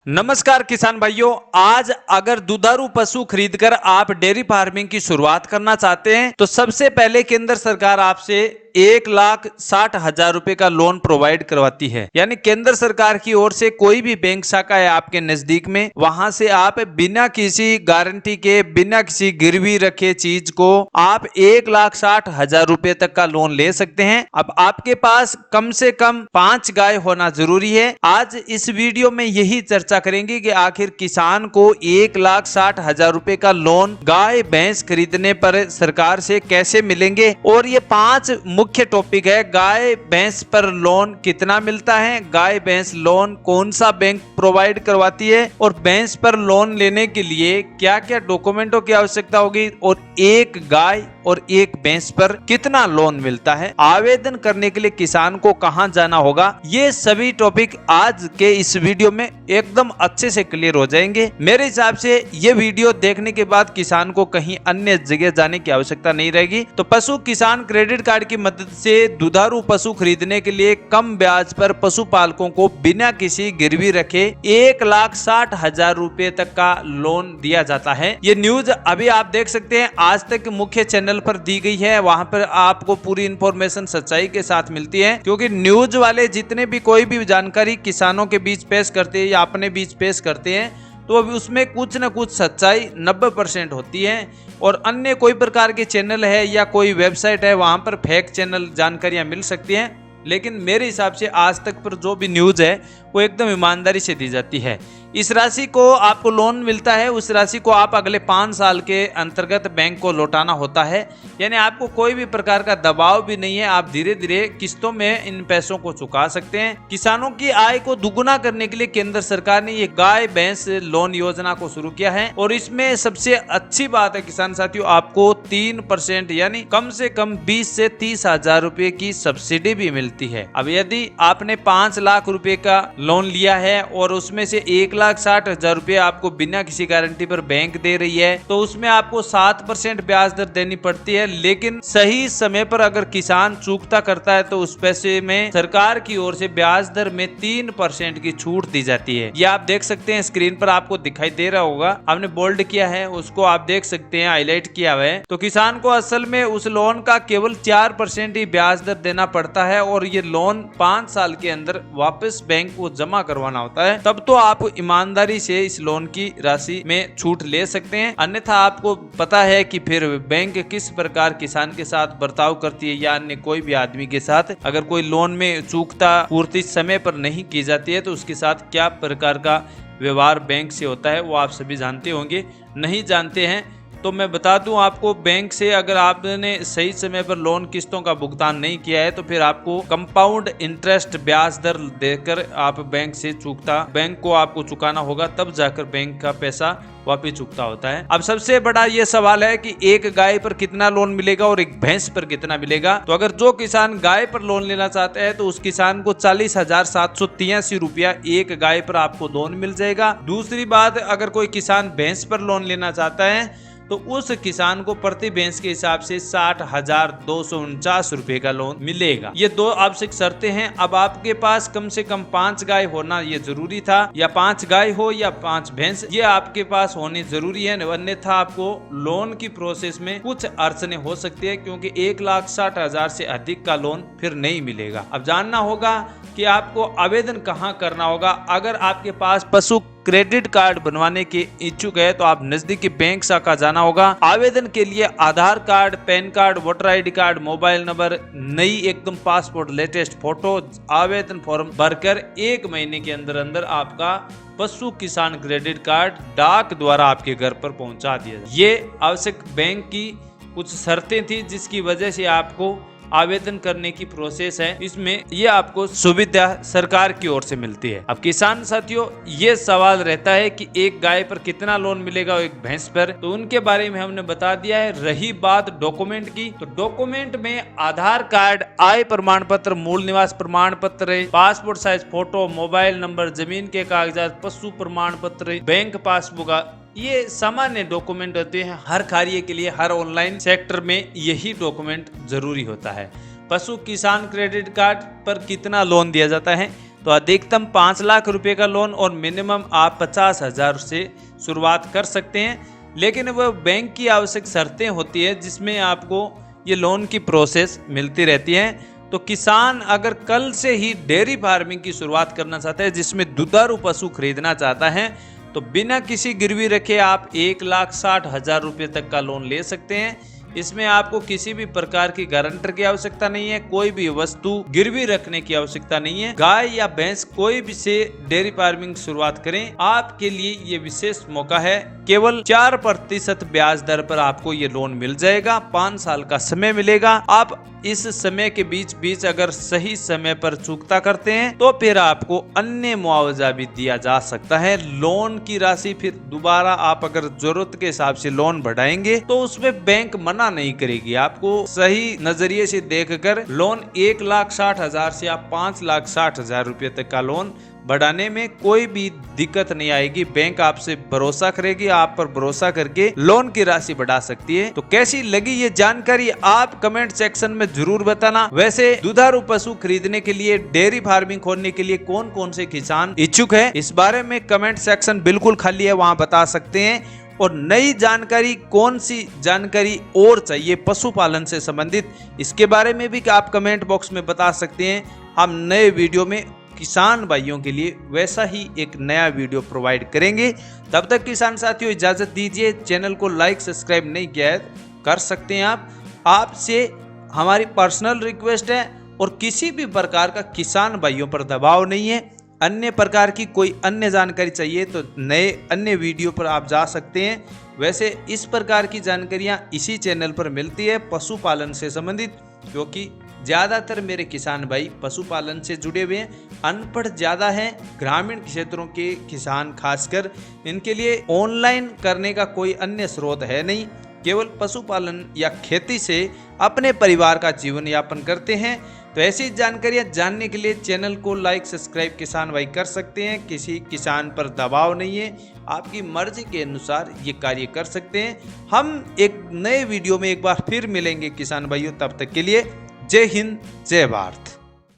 नमस्कार किसान भाइयों। आज अगर दुधारू पशु खरीदकर आप डेयरी फार्मिंग की शुरुआत करना चाहते हैं तो सबसे पहले केंद्र सरकार आपसे 1,60,000 रुपए का लोन प्रोवाइड करवाती है। यानी केंद्र सरकार की ओर से कोई भी बैंक शाखा है आपके नजदीक में, वहां से आप बिना किसी गारंटी के, बिना किसी गिरवी रखे चीज को आप 1,60,000 रुपए तक का लोन ले सकते हैं। अब आपके पास कम से कम 5 गाय होना जरूरी है। आज इस वीडियो में यही चर्चा करेंगे कि आखिर किसान को 1,60,000 रुपए का लोन गाय भैंस खरीदने पर सरकार से कैसे मिलेंगे, और ये 5 मुख्य टॉपिक है। गाय भैंस पर लोन कितना मिलता है, गाय भैंस लोन कौन सा बैंक प्रोवाइड करवाती है, और भैंस पर लोन लेने के लिए क्या क्या डॉक्यूमेंटों की आवश्यकता होगी, और एक गाय और एक भैंस पर कितना लोन मिलता है, आवेदन करने के लिए किसान को कहां जाना होगा, ये सभी टॉपिक आज के इस वीडियो में एकदम अच्छे से क्लियर हो जाएंगे। मेरे हिसाब से ये वीडियो देखने के बाद किसान को कहीं अन्य जगह जाने की आवश्यकता नहीं रहेगी। तो पशु किसान क्रेडिट कार्ड की मदद से दुधारू पशु खरीदने के लिए कम ब्याज पर पशुपालकों को बिना किसी गिरवी रखे 1,60,000 रुपए तक का लोन दिया जाता है। ये न्यूज अभी आप देख सकते हैं, आज तक मुख्य चैनल पर दी गई है। वहां पर आपको पूरी इंफॉर्मेशन सच्चाई के साथ मिलती है, क्योंकि न्यूज वाले जितने भी कोई भी जानकारी किसानों के बीच पेश करते हैं या अपने बीच पेश करते हैं, तो अभी उसमें कुछ न कुछ सच्चाई 90% होती है, और अन्य कोई प्रकार के चैनल है या कोई वेबसाइट है वहां पर फेक चैनल जानकारियां मिल सकती हैं। लेकिन मेरे हिसाब से आज तक पर जो भी न्यूज है वो एकदम ईमानदारी से दी जाती है। इस राशि को आपको लोन मिलता है, उस राशि को आप अगले 5 साल के अंतर्गत बैंक को लौटाना होता है। यानी आपको कोई भी प्रकार का दबाव भी नहीं है, आप धीरे धीरे किस्तों में इन पैसों को चुका सकते हैं। किसानों की आय को दुगुना करने के लिए केंद्र सरकार ने ये गाय भैंस लोन योजना को शुरू किया है, और इसमें सबसे अच्छी बात है किसान साथियों, आपको 3% यानी कम से कम 20 से 30,000 रुपए की सब्सिडी भी मिलती है। अब यदि आपने 5 लाख रुपए का लोन लिया है और उसमें से 1,60,000 रुपए आपको बिना किसी गारंटी पर बैंक दे रही है, तो उसमें आपको 7% ब्याज दर देनी पड़ती है। लेकिन सही समय पर अगर किसान चूकता करता है तो उस पैसे में सरकार की ओर से ब्याज दर में 3% की छूट दी जाती है। ये आप देख सकते हैं, स्क्रीन पर आपको दिखाई दे रहा होगा, आपने बोल्ड किया है, उसको आप देख सकते हैं, हाईलाइट किया हुआ है। तो किसान को असल में उस लोन का केवल 4% ही ब्याज दर देना पड़ता है, और ये लोन 5 साल के अंदर वापस बैंक को जमा करवाना होता है। तब तो आप ईमानदारी से इस लोन की राशि में छूट ले सकते हैं। अन्यथा आपको पता है कि फिर बैंक किस प्रकार किसान के साथ बर्ताव करती है, या अन्य कोई भी आदमी के साथ अगर कोई लोन में चूकता पूर्ति समय पर नहीं की जाती है तो उसके साथ क्या प्रकार का व्यवहार बैंक से होता है, वो आप सभी जानते होंगे। नहीं जानते हैं तो मैं बता दूं आपको, बैंक से अगर आपने सही समय पर लोन किस्तों का भुगतान नहीं किया है तो फिर आपको कंपाउंड इंटरेस्ट ब्याज दर देकर आप बैंक से बैंक को आपको चुकाना होगा, तब जाकर बैंक का पैसा वापिस चुकता होता है। अब सबसे बड़ा ये सवाल है कि एक गाय पर कितना लोन मिलेगा और एक भैंस पर कितना मिलेगा। तो अगर जो किसान गाय पर लोन लेना चाहते हैं तो उस किसान को 40,783 रुपया एक गाय पर आपको लोन मिल जाएगा। दूसरी बात, अगर कोई किसान भैंस पर लोन लेना चाहता है तो उस किसान को प्रति भैंस के हिसाब से 60,249 रुपए का लोन मिलेगा। ये 2 आवश्यक शर्तें हैं। अब आपके पास कम से कम 5 गाय होना ये जरूरी था, या 5 गाय हो या 5 भैंस, ये आपके पास होनी जरूरी है, अन्यथा आपको लोन की प्रोसेस में कुछ अड़चने हो सकती है, क्योंकि 1,60,000 से अधिक का लोन फिर नहीं मिलेगा। अब जानना होगा कि आपको आवेदन कहाँ करना होगा। अगर आपके पास पशु क्रेडिट कार्ड बनवाने के इच्छुक है तो आप नजदीकी बैंक शाखा जाना होगा। आवेदन के लिए Aadhaar card, PAN card, voter ID card, mobile number, नई एकदम पासपोर्ट, लेटेस्ट फोटो, आवेदन फॉर्म भरकर 1 महीने के अंदर अंदर आपका पशु किसान क्रेडिट कार्ड डाक द्वारा आपके घर पर पहुंचा दिया जाए। ये आवश्यक बैंक की कुछ शर्तें थी जिसकी वजह से आपको आवेदन करने की प्रोसेस है, इसमें ये आपको सुविधा सरकार की ओर से मिलती है। अब किसान साथियों, ये सवाल रहता है कि एक गाय पर कितना लोन मिलेगा और एक भैंस पर, तो उनके बारे में हमने बता दिया है। रही बात डॉक्यूमेंट की, तो डॉक्यूमेंट में आधार कार्ड, आय प्रमाण पत्र, मूल निवास प्रमाण पत्र, passport size photo, mobile number, जमीन के कागजात, पशु प्रमाण पत्र, बैंक पासबुक, ये सामान्य डॉक्यूमेंट होते हैं। हर कार्य के लिए, हर ऑनलाइन सेक्टर में यही डॉक्यूमेंट जरूरी होता है। पशु किसान क्रेडिट कार्ड पर कितना लोन दिया जाता है, तो अधिकतम 5 लाख रुपए का लोन और मिनिमम आप 50,000 से शुरुआत कर सकते हैं। लेकिन वह बैंक की आवश्यक शर्तें होती है जिसमें आपको ये लोन की प्रोसेस मिलती रहती है। तो किसान अगर कल से ही डेयरी फार्मिंग की शुरुआत करना चाहता है, जिसमें दुधारू पशु खरीदना चाहता है, तो बिना किसी गिरवी रखे आप 1,60,000 रुपये तक का लोन ले सकते हैं। इसमें आपको किसी भी प्रकार की गारंटर की आवश्यकता नहीं है, कोई भी वस्तु गिरवी रखने की आवश्यकता नहीं है। गाय या भैंस कोई भी से डेयरी फार्मिंग शुरुआत करें, आपके लिए ये विशेष मौका है। केवल 4% ब्याज दर पर आपको ये लोन मिल जाएगा। 5 साल का समय मिलेगा। आप इस समय के बीच अगर सही समय पर चुकता करते हैं तो फिर आपको अन्य मुआवजा भी दिया जा सकता है। लोन की राशि फिर दोबारा आप अगर जरूरत के हिसाब से लोन बढ़ाएंगे तो उसमें बैंक मना नहीं करेगी। आपको सही नजरिए से देखकर लोन 1,60,000 से आप 5,60,000 रुपये तक का लोन बढ़ाने में कोई भी दिक्कत नहीं आएगी। बैंक आपसे भरोसा करेगी, आप पर भरोसा करके लोन की राशि बढ़ा सकती है। तो कैसी लगी ये जानकारी आप कमेंट सेक्शन में जरूर बताना। वैसे दुधारू पशु खरीदने के लिए, डेयरी फार्मिंग खोलने के लिए कौन कौन से किसान इच्छुक है, इस बारे में कमेंट सेक्शन बिल्कुल खाली है, वहां बता सकते हैं। और नई जानकारी, कौन सी जानकारी और चाहिए पशुपालन से संबंधित, इसके बारे में भी आप कमेंट बॉक्स में बता सकते हैं। हम नए वीडियो में किसान भाइयों के लिए वैसा ही एक नया वीडियो प्रोवाइड करेंगे। तब तक किसान साथियों इजाजत दीजिए। चैनल को लाइक सब्सक्राइब नहीं किया है कर सकते हैं आप। आपसे हमारी पर्सनल रिक्वेस्ट है और किसी भी प्रकार का किसान भाइयों पर दबाव नहीं है। अन्य प्रकार की कोई अन्य जानकारी चाहिए तो नए अन्य वीडियो पर आप जा सकते हैं। वैसे इस प्रकार की जानकारियां इसी चैनल पर मिलती है पशुपालन से संबंधित, क्योंकि ज़्यादातर मेरे किसान भाई पशुपालन से जुड़े हुए हैं, अनपढ़ ज़्यादा हैं। ग्रामीण क्षेत्रों के किसान खासकर, इनके लिए ऑनलाइन करने का कोई अन्य स्रोत है नहीं, केवल पशुपालन या खेती से अपने परिवार का जीवन यापन करते हैं। तो ऐसी जानकारियां जानने के लिए चैनल को लाइक सब्सक्राइब किसान भाई कर सकते हैं। किसी किसान पर दबाव नहीं है, आपकी मर्जी के अनुसार ये कार्य कर सकते हैं। हम एक नए वीडियो में एक बार फिर मिलेंगे किसान भाइयों, तब तक के लिए जय हिंद जय भारत।